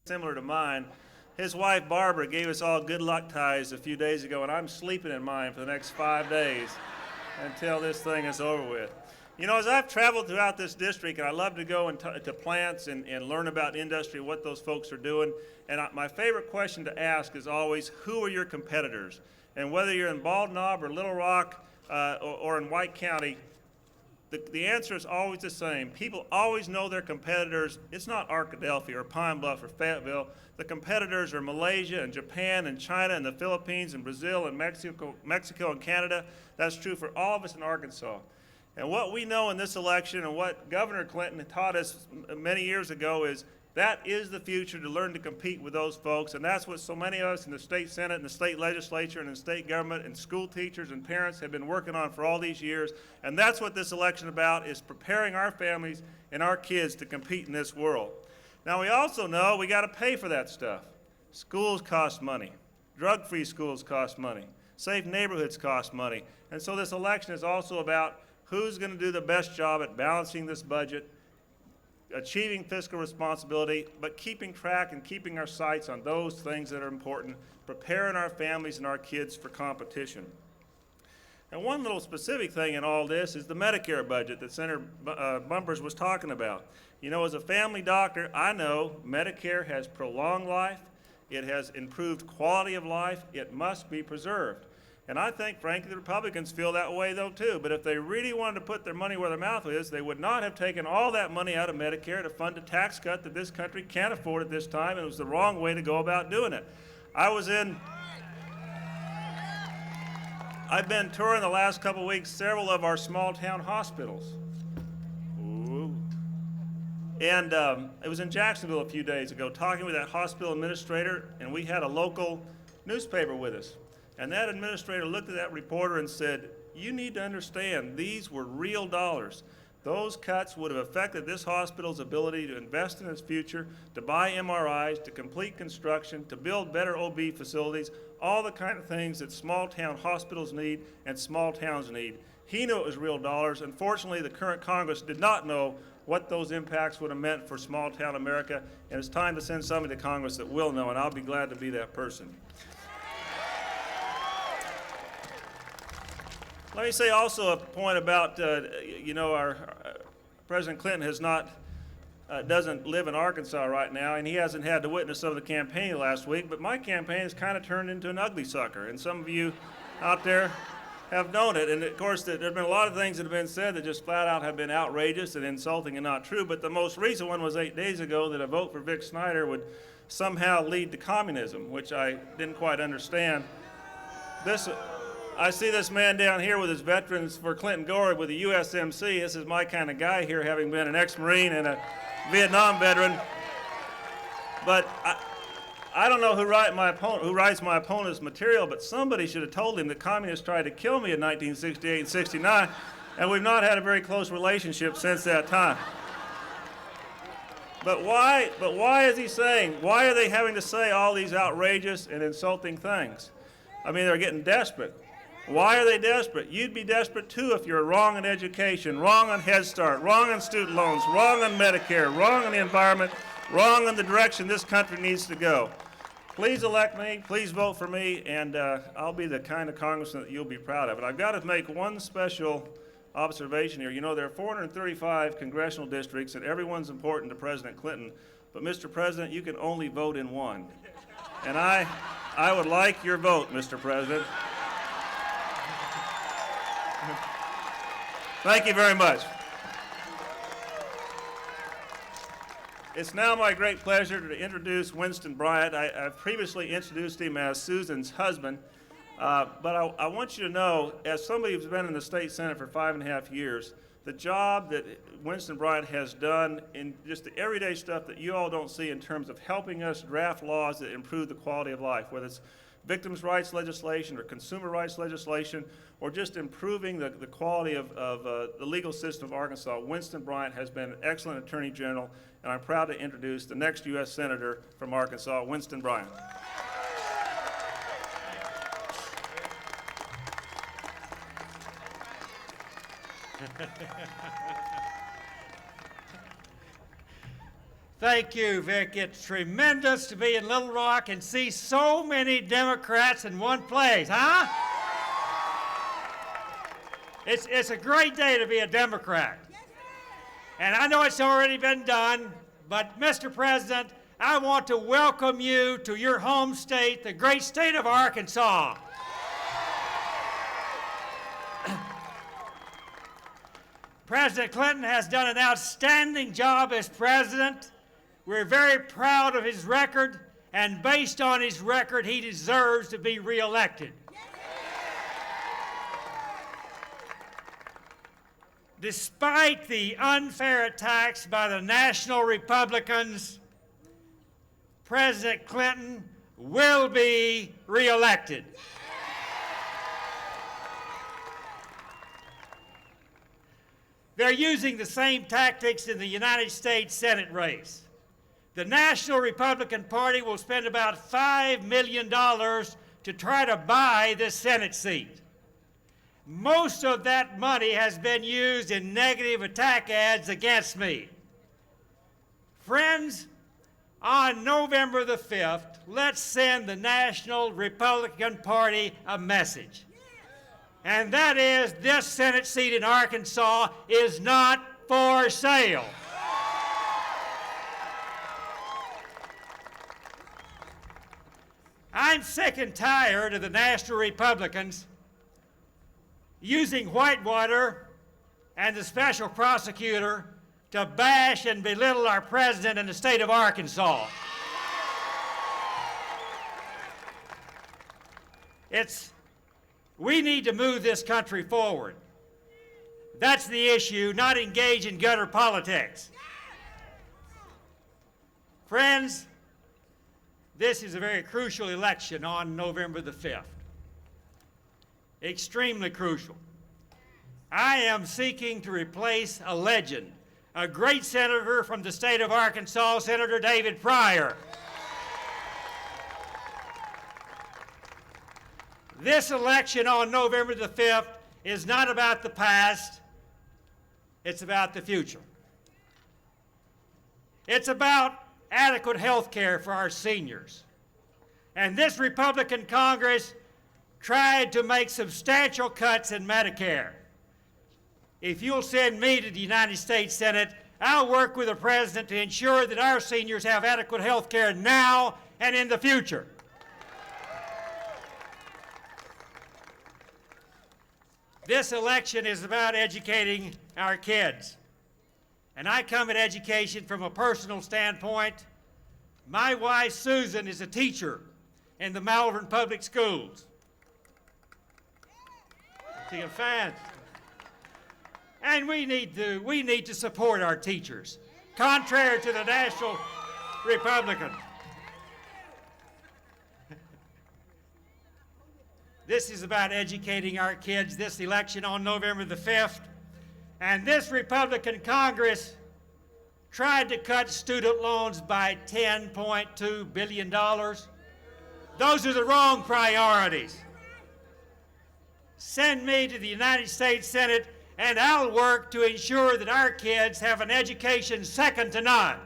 similar to mine. His wife Barbara gave us all good luck ties a few days ago, and I'm sleeping in mine for the next 5 days until this thing is over with. You know, as I've traveled throughout this district, and I love to go to plants and learn about industry, what those folks are doing, and my favorite question to ask is always, who are your competitors? And whether you're in Bald Knob or Little Rock or in White County, the answer is always the same. People always know their competitors. It's not Arkadelphia or Pine Bluff or Fayetteville. The competitors are Malaysia and Japan and China and the Philippines and Brazil and Mexico and Canada. That's true for all of us in Arkansas. And what we know in this election and what Governor Clinton taught us many years ago is that is the future, to learn to compete with those folks. And that's what so many of us in the state Senate and the state legislature and in state government and school teachers and parents have been working on for all these years. And that's what this election is about, is preparing our families and our kids to compete in this world. Now, we also know we got to pay for that stuff. Schools cost money. Drug-free schools cost money. Safe neighborhoods cost money. And so this election is also about who's going to do the best job at balancing this budget, achieving fiscal responsibility, but keeping track and keeping our sights on those things that are important, preparing our families and our kids for competition. And one little specific thing in all this is the Medicare budget that Senator Bumpers was talking about. You know, as a family doctor, I know Medicare has prolonged life, it has improved quality of life, it must be preserved. And I think, frankly, the Republicans feel that way, though, too. But if they really wanted to put their money where their mouth is, they would not have taken all that money out of Medicare to fund a tax cut that this country can't afford at this time, and it was the wrong way to go about doing it. I've been touring the last couple of weeks several of our small-town hospitals. Ooh. And it was in Jacksonville a few days ago, talking with that hospital administrator, and we had a local newspaper with us. And that administrator looked at that reporter and said, you need to understand, these were real dollars. Those cuts would have affected this hospital's ability to invest in its future, to buy MRIs, to complete construction, to build better OB facilities, all the kind of things that small town hospitals need and small towns need. He knew it was real dollars. Unfortunately, the current Congress did not know what those impacts would have meant for small town America, and it's time to send somebody to Congress that will know, and I'll be glad to be that person. Let me say also a point about, our President Clinton doesn't live in Arkansas right now, and he hasn't had to witness some of the campaign last week, but my campaign has kind of turned into an ugly sucker, and some of you out there have known it. And of course, there have been a lot of things that have been said that just flat out have been outrageous and insulting and not true, but the most recent one was 8 days ago that a vote for Vic Snyder would somehow lead to communism, which I didn't quite understand. I see this man down here with his Veterans for Clinton Gore with the USMC. This is my kind of guy here, having been an ex-Marine and a Vietnam veteran. But I don't know who writes my opponent's material, but somebody should have told him that communists tried to kill me in 1968 and 69, and we've not had a very close relationship since that time. But why is he saying, why are they having to say all these outrageous and insulting things? I mean, they're getting desperate. Why are they desperate? You'd be desperate too if you're wrong on education, wrong on Head Start, wrong on student loans, wrong on Medicare, wrong on the environment, wrong on the direction this country needs to go. Please elect me, please vote for me, and I'll be the kind of congressman that you'll be proud of. And I've got to make one special observation here. You know, there are 435 congressional districts, and everyone's important to President Clinton. But Mr. President, you can only vote in one. And I would like your vote, Mr. President. Thank you very much. It's now my great pleasure to introduce Winston Bryant. I've previously introduced him as Susan's husband, but I want you to know, as somebody who's been in the state Senate for 5.5 years, the job that Winston Bryant has done in just the everyday stuff that you all don't see in terms of helping us draft laws that improve the quality of life, whether it's victims' rights legislation or consumer rights legislation, or just improving the quality of the legal system of Arkansas. Winston Bryant has been an excellent Attorney General, and I'm proud to introduce the next U.S. Senator from Arkansas, Winston Bryant. Thank you, Vic. It's tremendous to be in Little Rock and see so many Democrats in one place, huh? It's a great day to be a Democrat. And I know it's already been done, but Mr. President, I want to welcome you to your home state, the great state of Arkansas. President Clinton has done an outstanding job as president. We're very proud of his record, and based on his record, he deserves to be reelected. Despite the unfair attacks by the National Republicans, President Clinton will be reelected. They're using the same tactics in the United States Senate race. The National Republican Party will spend about $5 million to try to buy this Senate seat. Most of that money has been used in negative attack ads against me. Friends, on November the 5th, let's send the National Republican Party a message. And that is, this Senate seat in Arkansas is not for sale. I'm sick and tired of the National Republicans using Whitewater and the special prosecutor to bash and belittle our president in the state of Arkansas. We need to move this country forward. That's the issue, not engage in gutter politics. Friends, this is a very crucial election on November the 5th. Extremely crucial. I am seeking to replace a legend, a great senator from the state of Arkansas, Senator David Pryor. This election on November the 5th is not about the past, it's about the future. It's about adequate health care for our seniors. And this Republican Congress tried to make substantial cuts in Medicare. If you'll send me to the United States Senate, I'll work with the President to ensure that our seniors have adequate health care now and in the future. This election is about educating our kids. And I come at education from a personal standpoint. My wife, Susan, is a teacher in the Malvern Public Schools. See a fan. And we need to support our teachers, contrary to the National Republican. This is about educating our kids this election on November the 5th. And this Republican Congress tried to cut student loans by $10.2 billion. Those are the wrong priorities. Send me to the United States Senate and I'll work to ensure that our kids have an education second to none.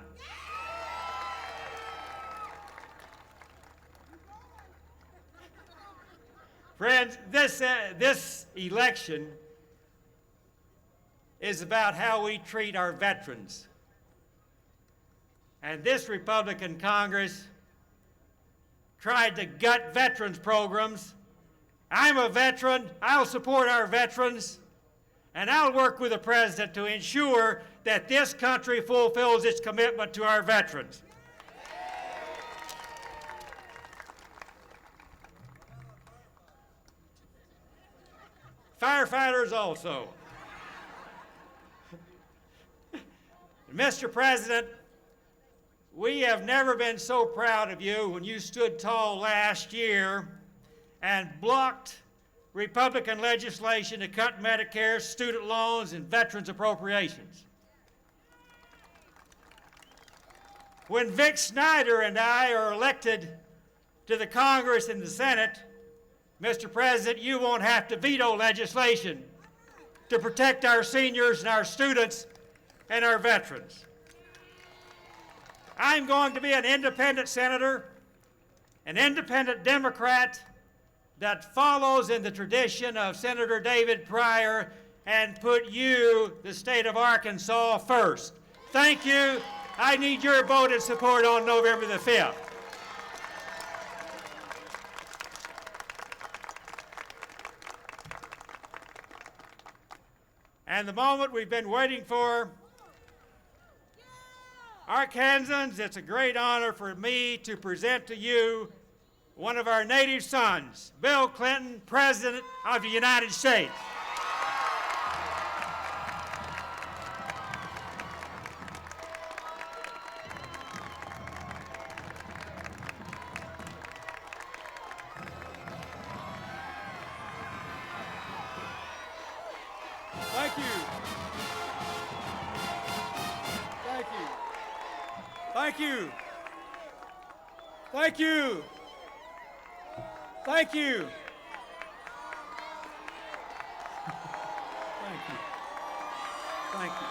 Friends, this election is about how we treat our veterans. And this Republican Congress tried to gut veterans programs. I'm a veteran, I'll support our veterans, and I'll work with the President to ensure that this country fulfills its commitment to our veterans. Firefighters also. Mr. President, we have never been so proud of you when you stood tall last year and blocked Republican legislation to cut Medicare, student loans, and veterans appropriations. When Vic Snyder and I are elected to the Congress and the Senate, Mr. President, you won't have to veto legislation to protect our seniors and our students and our veterans. I'm going to be an independent senator, an independent Democrat that follows in the tradition of Senator David Pryor and put you, the state of Arkansas, first. Thank you. I need your vote and support on November the 5th. And the moment we've been waiting for, Arkansans, it's a great honor for me to present to you one of our native sons, Bill Clinton, President of the United States. Thank you. Thank you. Thank you. Thank you. Thank you. Thank you. Thank you.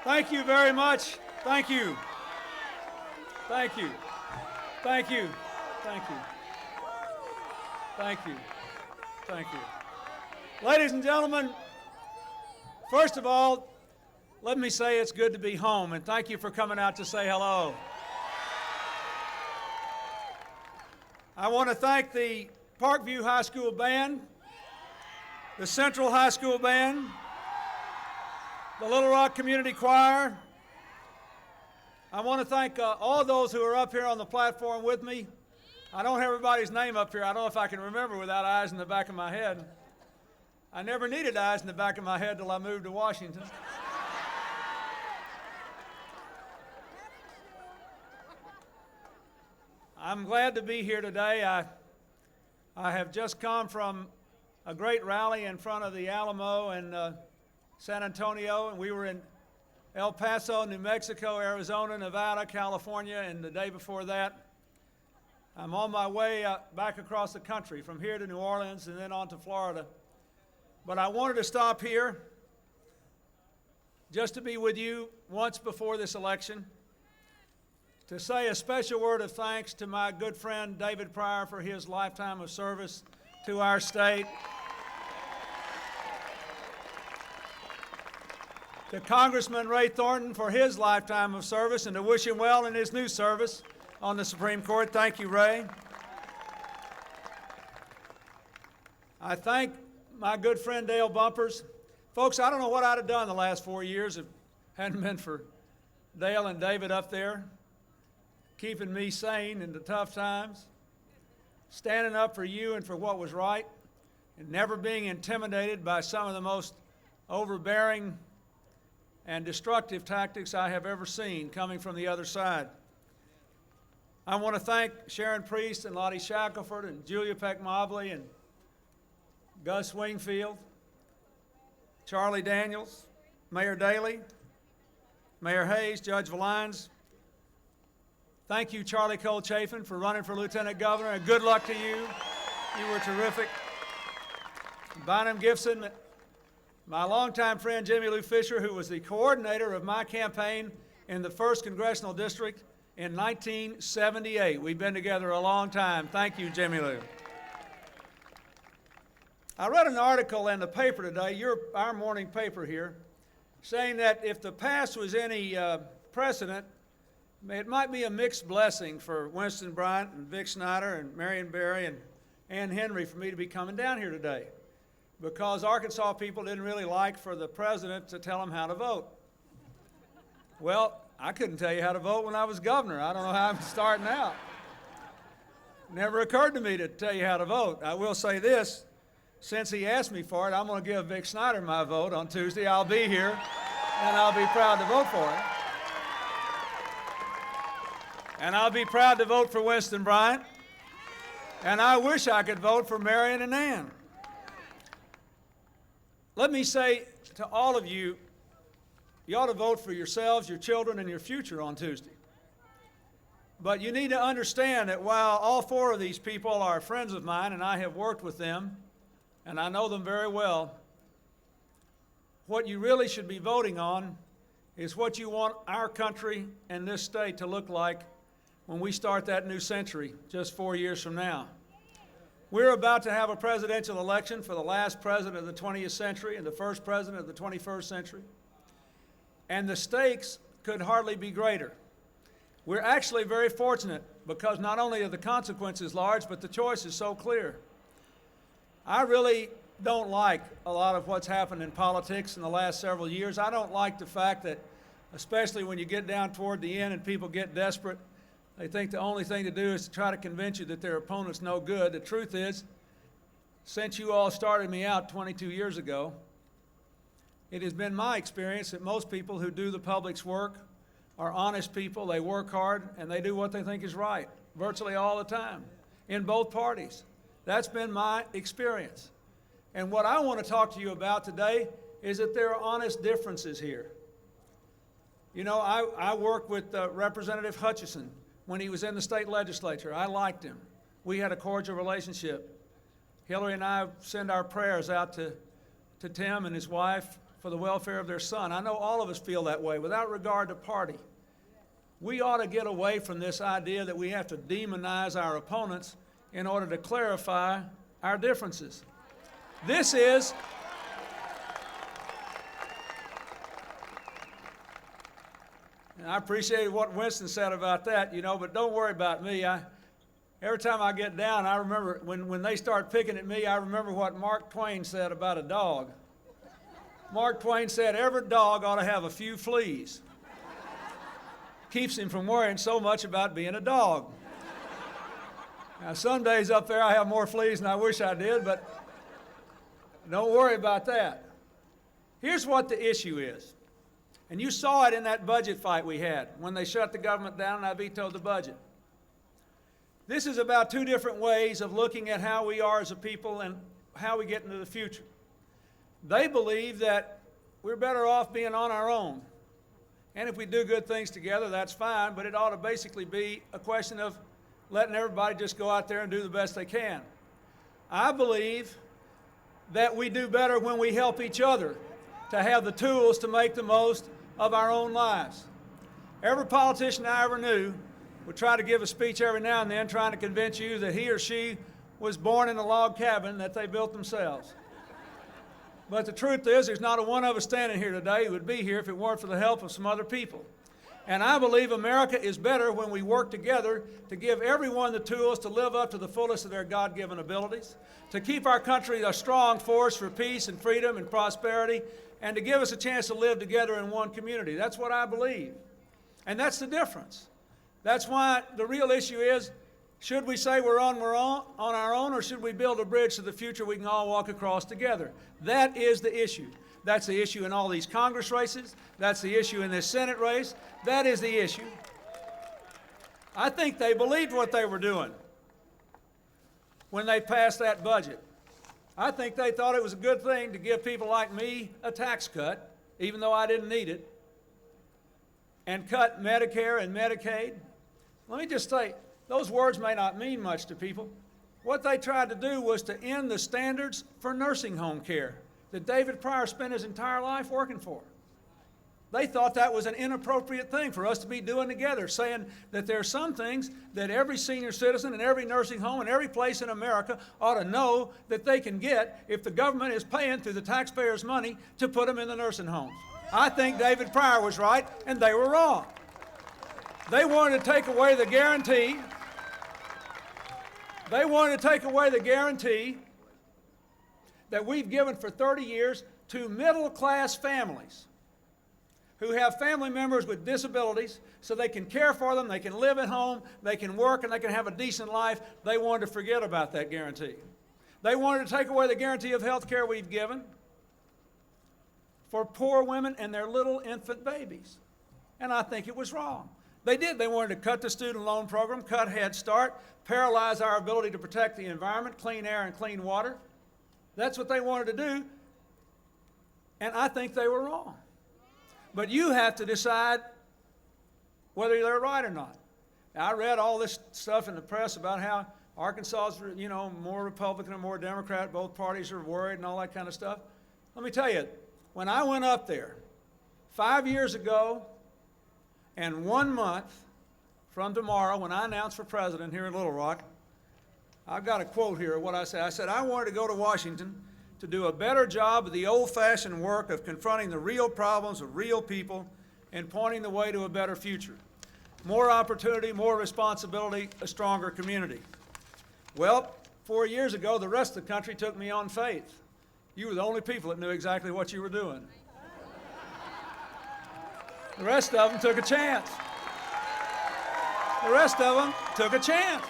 Thank you very much. Thank you. Thank you. Thank you. Thank you. Thank you. Thank you. Ladies and gentlemen, first of all, let me say it's good to be home, and thank you for coming out to say hello. I want to thank the Parkview High School Band, the Central High School Band, the Little Rock Community Choir. I want to thank all those who are up here on the platform with me. I don't have everybody's name up here. I don't know if I can remember without eyes in the back of my head. I never needed eyes in the back of my head till I moved to Washington. I'm glad to be here today. I have just come from a great rally in front of the Alamo in San Antonio, and we were in El Paso, New Mexico, Arizona, Nevada, California, and the day before that. I'm on my way back across the country from here to New Orleans and then on to Florida. But I wanted to stop here just to be with you once before this election, to say a special word of thanks to my good friend David Pryor for his lifetime of service to our state, to Congressman Ray Thornton for his lifetime of service, and to wish him well in his new service on the Supreme Court. Thank you, Ray. I thank my good friend Dale Bumpers. Folks, I don't know what I'd have done the last 4 years if it hadn't been for Dale and David up there, keeping me sane in the tough times, standing up for you and for what was right, and never being intimidated by some of the most overbearing and destructive tactics I have ever seen coming from the other side. I want to thank Sharon Priest and Lottie Shackelford and Julia Peck Mobley and Gus Wingfield, Charlie Daniels, Mayor Daley, Mayor Hayes, Judge Valines. Thank you, Charlie Cole Chafin, for running for Lieutenant Governor, and good luck to you. You were terrific. Bynum Gibson, my longtime friend Jimmy Lou Fisher, who was the coordinator of my campaign in the 1st Congressional District in 1978. We've been together a long time. Thank you, Jimmy Lou. I read an article in the paper today, our morning paper here, saying that if the past was any precedent, it might be a mixed blessing for Winston Bryant and Vic Snyder and Marion Barry and Ann Henry for me to be coming down here today, because Arkansas people didn't really like for the president to tell them how to vote. Well, I couldn't tell you how to vote when I was governor. I don't know how I'm starting out. Never occurred to me to tell you how to vote. I will say this, since he asked me for it, I'm going to give Vic Snyder my vote on Tuesday. I'll be here, and I'll be proud to vote for him. And I'll be proud to vote for Winston Bryant, and I wish I could vote for Marion and Ann. Let me say to all of you, you ought to vote for yourselves, your children, and your future on Tuesday. But you need to understand that while all 4 of these people are friends of mine, and I have worked with them, and I know them very well, what you really should be voting on is what you want our country and this state to look like when we start that new century just 4 years from now. We're about to have a presidential election for the last president of the 20th century and the first president of the 21st century. And the stakes could hardly be greater. We're actually very fortunate because not only are the consequences large, but the choice is so clear. I really don't like a lot of what's happened in politics in the last several years. I don't like the fact that, especially when you get down toward the end and people get desperate, they think the only thing to do is to try to convince you that their opponent's no good. The truth is, since you all started me out 22 years ago, it has been my experience that most people who do the public's work are honest people. They work hard and they do what they think is right, virtually all the time, in both parties. That's been my experience. And what I want to talk to you about today is that there are honest differences here. You know, I worked with Representative Hutchison when he was in the state legislature. I liked him. We had a cordial relationship. Hillary and I send our prayers out to Tim and his wife for the welfare of their son. I know all of us feel that way without regard to party. We ought to get away from this idea that we have to demonize our opponents in order to clarify our differences. This is and I appreciate what Winston said about that, you know, but don't worry about me. Every time I get down, I remember when they start picking at me, I remember what Mark Twain said about a dog. Mark Twain said, every dog ought to have a few fleas. Keeps him from worrying so much about being a dog. Now, some days up there I have more fleas than I wish I did, but don't worry about that. Here's what the issue is. And you saw it in that budget fight we had when they shut the government down and I vetoed the budget. This is about two different ways of looking at how we are as a people and how we get into the future. They believe that we're better off being on our own. And if we do good things together, that's fine, but it ought to basically be a question of letting everybody just go out there and do the best they can. I believe that we do better when we help each other to have the tools to make the most of our own lives. Every politician I ever knew would try to give a speech every now and then trying to convince you that he or she was born in a log cabin that they built themselves. But the truth is, there's not a one of us standing here today who would be here if it weren't for the help of some other people. And I believe America is better when we work together to give everyone the tools to live up to the fullest of their God-given abilities, to keep our country a strong force for peace and freedom and prosperity, and to give us a chance to live together in one community. That's what I believe. And that's the difference. That's why the real issue is, should we say we're on our own, or should we build a bridge to the future we can all walk across together? That is the issue. That's the issue in all these Congress races. That's the issue in this Senate race. That is the issue. I think they believed what they were doing when they passed that budget. I think they thought it was a good thing to give people like me a tax cut, even though I didn't need it, and cut Medicare and Medicaid. Let me just say, those words may not mean much to people. What they tried to do was to end the standards for nursing home care that David Pryor spent his entire life working for. They thought that was an inappropriate thing for us to be doing together, saying that there are some things that every senior citizen and every nursing home and every place in America ought to know that they can get if the government is paying through the taxpayers' money to put them in the nursing homes. I think David Pryor was right, and they were wrong. They wanted to take away the guarantee. They wanted to take away the guarantee that we've given for 30 years to middle-class families who have family members with disabilities so they can care for them, they can live at home, they can work, and they can have a decent life. They wanted to forget about that guarantee. They wanted to take away the guarantee of health care we've given for poor women and their little infant babies. And I think it was wrong. They did. They wanted to cut the student loan program, cut Head Start, paralyze our ability to protect the environment, clean air and clean water. That's what they wanted to do, and I think they were wrong. But you have to decide whether they're right or not. Now, I read all this stuff in the press about how Arkansas is, you know, more Republican and more Democrat. Both parties are worried and all that kind of stuff. Let me tell you, when I went up there 5 years ago and 1 month from tomorrow, when I announce for president here in Little Rock, I've got a quote here of what I said. I said, I wanted to go to Washington to do a better job of the old-fashioned work of confronting the real problems of real people and pointing the way to a better future. More opportunity, more responsibility, a stronger community. Well, 4 years ago, the rest of the country took me on faith. You were the only people that knew exactly what you were doing. The rest of them took a chance. The rest of them took a chance.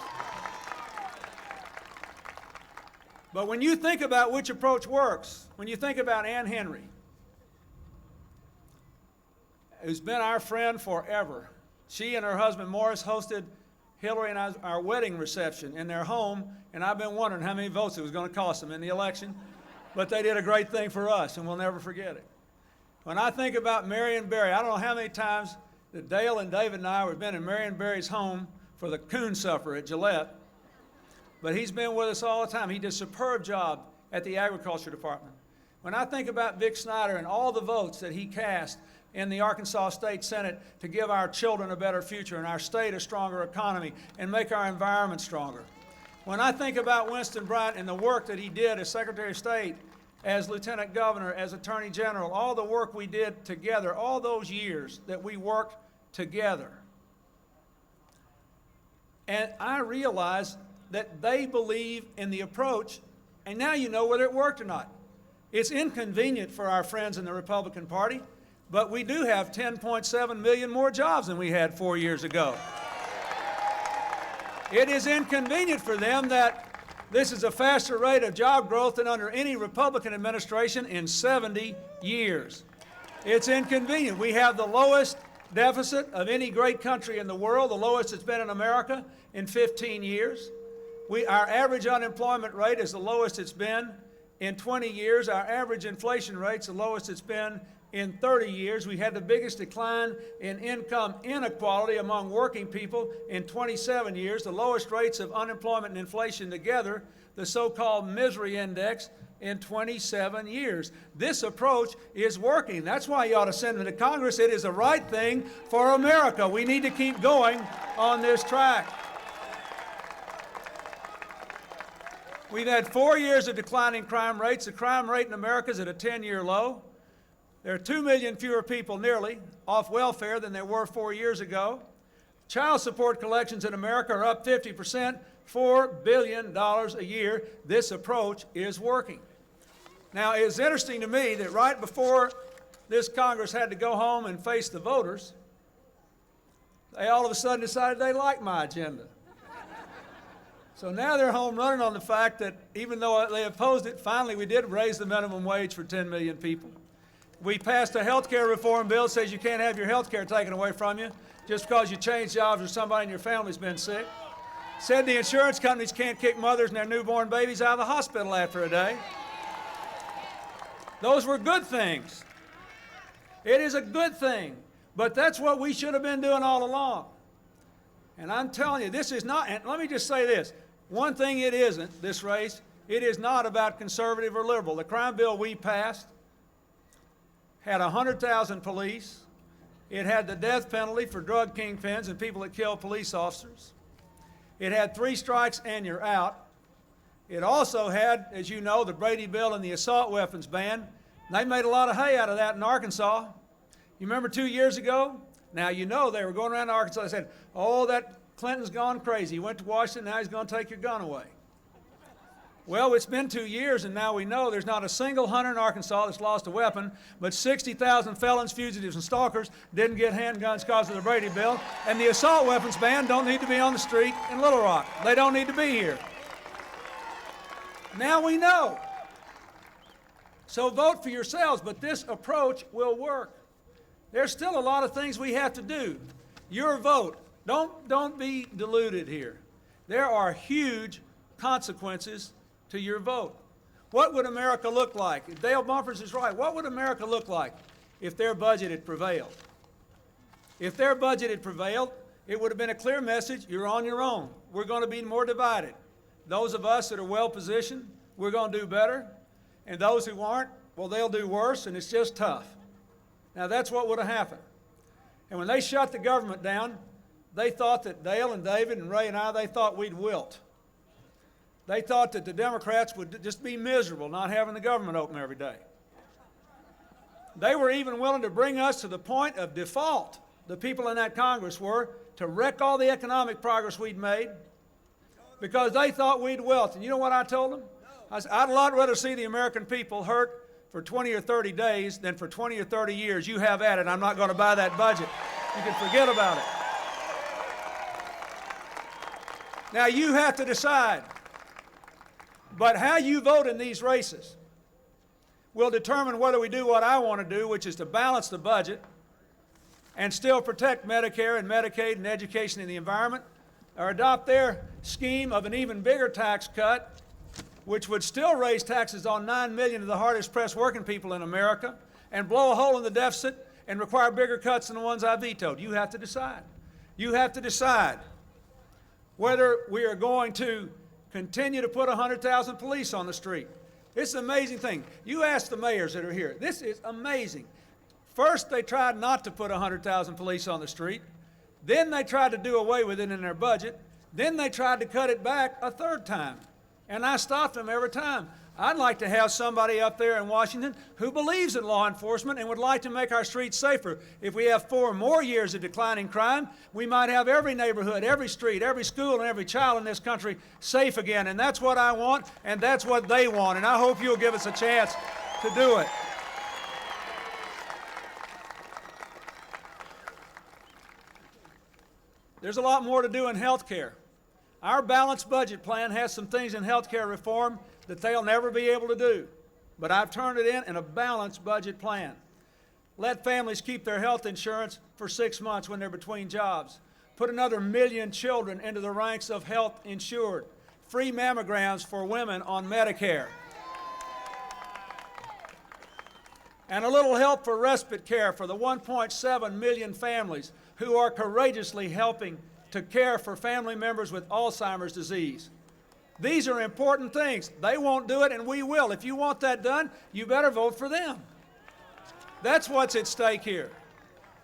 But when you think about which approach works, when you think about Ann Henry, who's been our friend forever, she and her husband Morris hosted Hillary and our wedding reception in their home, and I've been wondering how many votes it was going to cost them in the election, but they did a great thing for us, and we'll never forget it. When I think about Marion Barry, I don't know how many times that Dale and David and I have been in Marion Barry's home for the coon supper at Gillette, but he's been with us all the time. He did a superb job at the Agriculture Department. When I think about Vic Snyder and all the votes that he cast in the Arkansas State Senate to give our children a better future and our state a stronger economy and make our environment stronger. When I think about Winston Bryant and the work that he did as Secretary of State, as Lieutenant Governor, as Attorney General, all the work we did together, all those years that we worked together. And I realize that they believe in the approach, and now you know whether it worked or not. It's inconvenient for our friends in the Republican Party, but we do have 10.7 million more jobs than we had 4 years ago. It is inconvenient for them that this is a faster rate of job growth than under any Republican administration in 70 years. It's inconvenient. We have the lowest deficit of any great country in the world, the lowest it's been in America in 15 years. Our average unemployment rate is the lowest it's been in 20 years. Our average inflation rate's the lowest it's been in 30 years. We had the biggest decline in income inequality among working people in 27 years, the lowest rates of unemployment and inflation together, the so-called misery index, in 27 years. This approach is working. That's why you ought to send it to Congress. It is the right thing for America. We need to keep going on this track. We've had 4 years of declining crime rates. The crime rate in America is at a 10-year low. There are 2 million fewer people, nearly, off welfare than there were 4 years ago. Child support collections in America are up 50%, $4 billion a year. This approach is working. Now, it's interesting to me that right before this Congress had to go home and face the voters, they all of a sudden decided they liked my agenda. So now they're home running on the fact that even though they opposed it, finally we did raise the minimum wage for 10 million people. We passed a health care reform bill that says you can't have your health care taken away from you just because you changed jobs or somebody in your family's been sick. Said the insurance companies can't kick mothers and their newborn babies out of the hospital after a day. Those were good things. It is a good thing, but that's what we should have been doing all along. And I'm telling you, this is not, and let me just say this. One thing it isn't, this race, it is not about conservative or liberal. The crime bill we passed had 100,000 police. It had the death penalty for drug kingpins and people that kill police officers. It had 3 strikes and you're out. It also had, as you know, the Brady bill and the assault weapons ban. They made a lot of hay out of that in Arkansas. You remember 2 years ago? Now, you know they were going around Arkansas and said, oh, that Clinton's gone crazy. He went to Washington, now he's going to take your gun away. Well, it's been 2 years, and now we know there's not a single hunter in Arkansas that's lost a weapon, but 60,000 felons, fugitives, and stalkers didn't get handguns because of the Brady bill, and the assault weapons ban don't need to be on the street in Little Rock. They don't need to be here. Now we know. So vote for yourselves, but this approach will work. There's still a lot of things we have to do. Your vote, don't be deluded here. There are huge consequences to your vote. What would America look like? If Dale Bumpers is right, what would America look like if their budget had prevailed? If their budget had prevailed, it would have been a clear message, you're on your own. We're going to be more divided. Those of us that are well positioned, we're going to do better. And those who aren't, well, they'll do worse, and it's just tough. Now that's what would have happened. And when they shut the government down, they thought that Dale and David and Ray and I, they thought we'd wilt. They thought that the Democrats would just be miserable not having the government open every day. They were even willing to bring us to the point of default, the people in that Congress were, to wreck all the economic progress we'd made because they thought we'd wilt. And you know what I told them? I said, I'd a lot rather see the American people hurt for 20 or 30 days than for 20 or 30 years. You have at it. I'm not going to buy that budget. You can forget about it. Now you have to decide. But how you vote in these races will determine whether we do what I want to do, which is to balance the budget and still protect Medicare and Medicaid and education and the environment, or adopt their scheme of an even bigger tax cut, which would still raise taxes on 9 million of the hardest pressed working people in America and blow a hole in the deficit and require bigger cuts than the ones I vetoed. You have to decide. You have to decide whether we are going to continue to put 100,000 police on the street. It's an amazing thing. You ask the mayors that are here. This is amazing. First, they tried not to put 100,000 police on the street. Then they tried to do away with it in their budget. Then they tried to cut it back a third time. And I stopped them every time. I'd like to have somebody up there in Washington who believes in law enforcement and would like to make our streets safer. If we have 4 more years of declining crime, we might have every neighborhood, every street, every school, and every child in this country safe again. And that's what I want, and that's what they want. And I hope you'll give us a chance to do it. There's a lot more to do in health care. Our balanced budget plan has some things in health care reform that they'll never be able to do. But I've turned it in a balanced budget plan. Let families keep their health insurance for 6 months when they're between jobs. Put another 1 million children into the ranks of health insured. Free mammograms for women on Medicare. And a little help for respite care for the 1.7 million families who are courageously helping to care for family members with Alzheimer's disease. These are important things. They won't do it, and we will. If you want that done, you better vote for them. That's what's at stake here.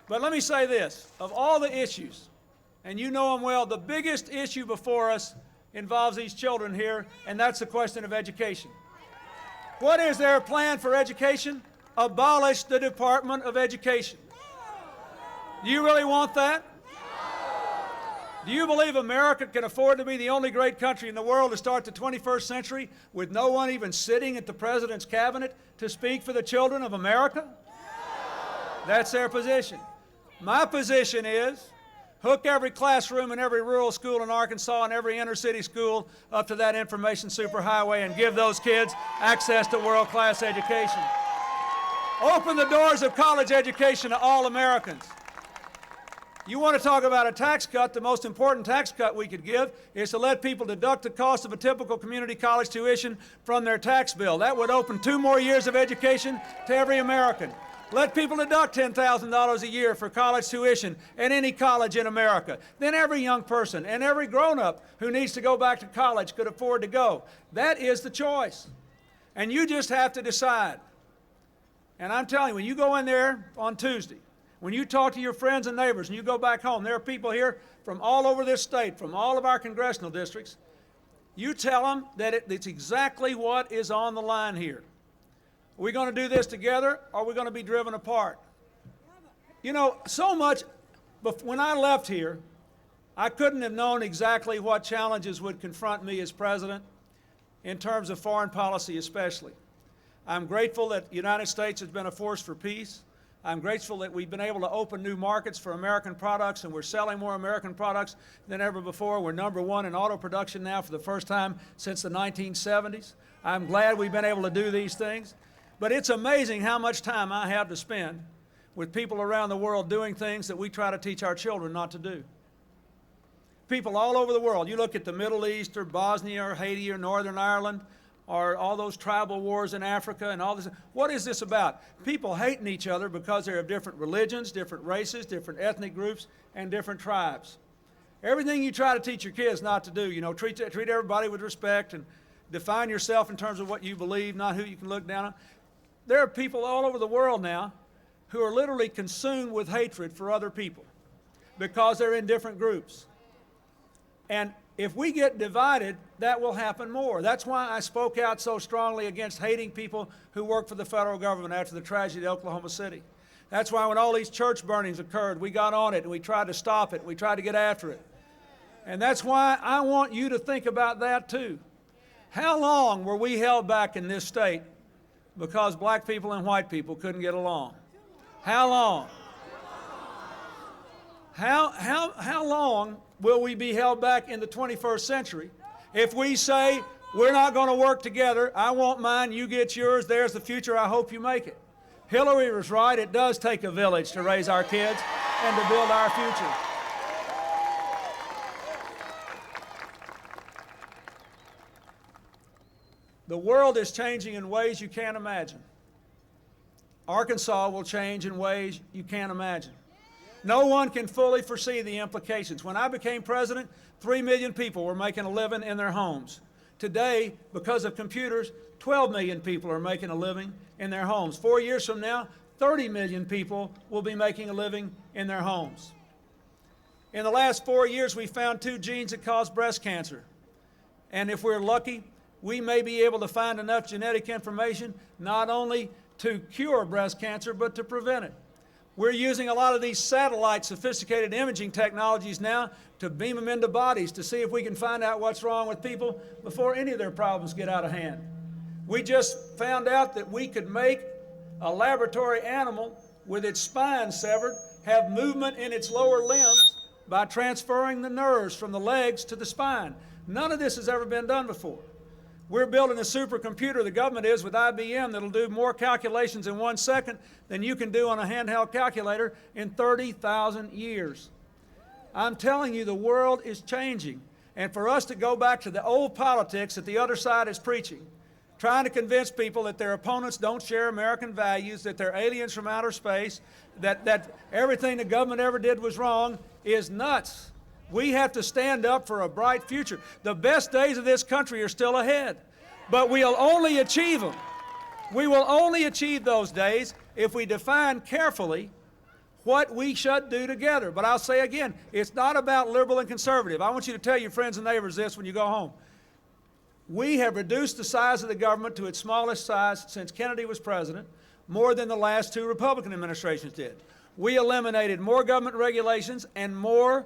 But let me say this. Of all the issues, and you know them well, the biggest issue before us involves these children here, and that's the question of education. What is their plan for education? Abolish the Department of Education. Do you really want that? Do you believe America can afford to be the only great country in the world to start the 21st century with no one even sitting at the President's cabinet to speak for the children of America? That's their position. My position is hook every classroom in every rural school in Arkansas and every inner city school up to that information superhighway and give those kids access to world-class education. Open the doors of college education to all Americans. You want to talk about a tax cut, the most important tax cut we could give is to let people deduct the cost of a typical community college tuition from their tax bill. That would open 2 more years of education to every American. Let people deduct $10,000 a year for college tuition at any college in America. Then every young person and every grown-up who needs to go back to college could afford to go. That is the choice. And you just have to decide. And I'm telling you, when you go in there on Tuesday, when you talk to your friends and neighbors and you go back home, there are people here from all over this state, from all of our congressional districts. You tell them that it's exactly what is on the line here. Are we going to do this together, or are we going to be driven apart? You know, so much, when I left here, I couldn't have known exactly what challenges would confront me as president, in terms of foreign policy especially. I'm grateful that the United States has been a force for peace. I'm grateful that we've been able to open new markets for American products, and we're selling more American products than ever before. We're #1 in auto production now for the first time since the 1970s. I'm glad we've been able to do these things. But it's amazing how much time I have to spend with people around the world doing things that we try to teach our children not to do. People all over the world. You look at the Middle East or Bosnia or Haiti or Northern Ireland, or all those tribal wars in Africa and all this. What is this about? People hating each other because they're of different religions, different races, different ethnic groups, and different tribes. Everything you try to teach your kids not to do, you know, treat everybody with respect and define yourself in terms of what you believe, not who you can look down on. There are people all over the world now who are literally consumed with hatred for other people because they're in different groups. And if we get divided, that will happen more. That's why I spoke out so strongly against hating people who work for the federal government after the tragedy at Oklahoma City. That's why when all these church burnings occurred, we got on it and we tried to stop it. We tried to get after it. And that's why I want you to think about that too. How long were we held back in this state because black people and white people couldn't get along? How long? How long will we be held back in the 21st century if we say we're not going to work together, I want mine, you get yours, there's the future, I hope you make it. Hillary was right, it does take a village to raise our kids and to build our future. The world is changing in ways you can't imagine. Arkansas will change in ways you can't imagine. No one can fully foresee the implications. When I became president, 3 million people were making a living in their homes. Today, because of computers, 12 million people are making a living in their homes. 4 years from now, 30 million people will be making a living in their homes. In the last 4 years, we found 2 genes that cause breast cancer. And if we're lucky, we may be able to find enough genetic information not only to cure breast cancer, but to prevent it. We're using a lot of these satellite sophisticated imaging technologies now to beam them into bodies to see if we can find out what's wrong with people before any of their problems get out of hand. We just found out that we could make a laboratory animal with its spine severed have movement in its lower limbs by transferring the nerves from the legs to the spine. None of this has ever been done before. We're building a supercomputer, the government is, with IBM that'll do more calculations in 1 second than you can do on a handheld calculator in 30,000 years. I'm telling you, the world is changing. And for us to go back to the old politics that the other side is preaching, trying to convince people that their opponents don't share American values, that they're aliens from outer space, that everything the government ever did was wrong, is nuts. We have to stand up for a bright future. The best days of this country are still ahead, but we'll only achieve them. We will only achieve those days if we define carefully what we should do together. But I'll say again, it's not about liberal and conservative. I want you to tell your friends and neighbors this when you go home. We have reduced the size of the government to its smallest size since Kennedy was president, more than the last 2 Republican administrations did. We eliminated more government regulations and more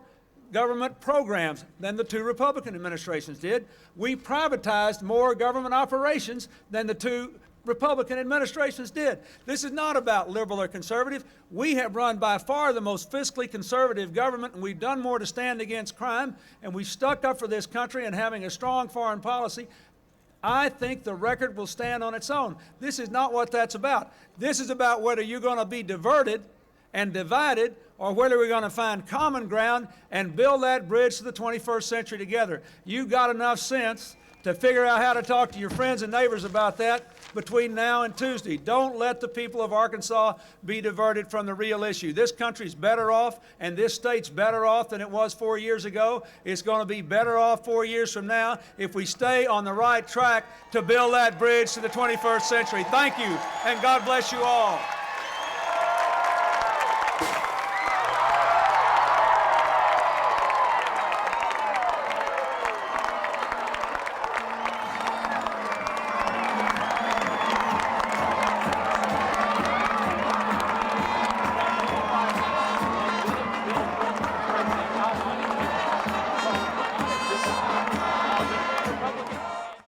government programs than the 2 Republican administrations did. We privatized more government operations than the 2 Republican administrations did. This is not about liberal or conservative. We have run by far the most fiscally conservative government, and we've done more to stand against crime, and we've stuck up for this country and having a strong foreign policy. I think the record will stand on its own. This is not what that's about. This is about whether you're going to be diverted and divided, or whether we're going to find common ground and build that bridge to the 21st century together. You've got enough sense to figure out how to talk to your friends and neighbors about that between now and Tuesday. Don't let the people of Arkansas be diverted from the real issue. This country's better off, and this state's better off than it was 4 years ago. It's going to be better off 4 years from now if we stay on the right track to build that bridge to the 21st century. Thank you, and God bless you all.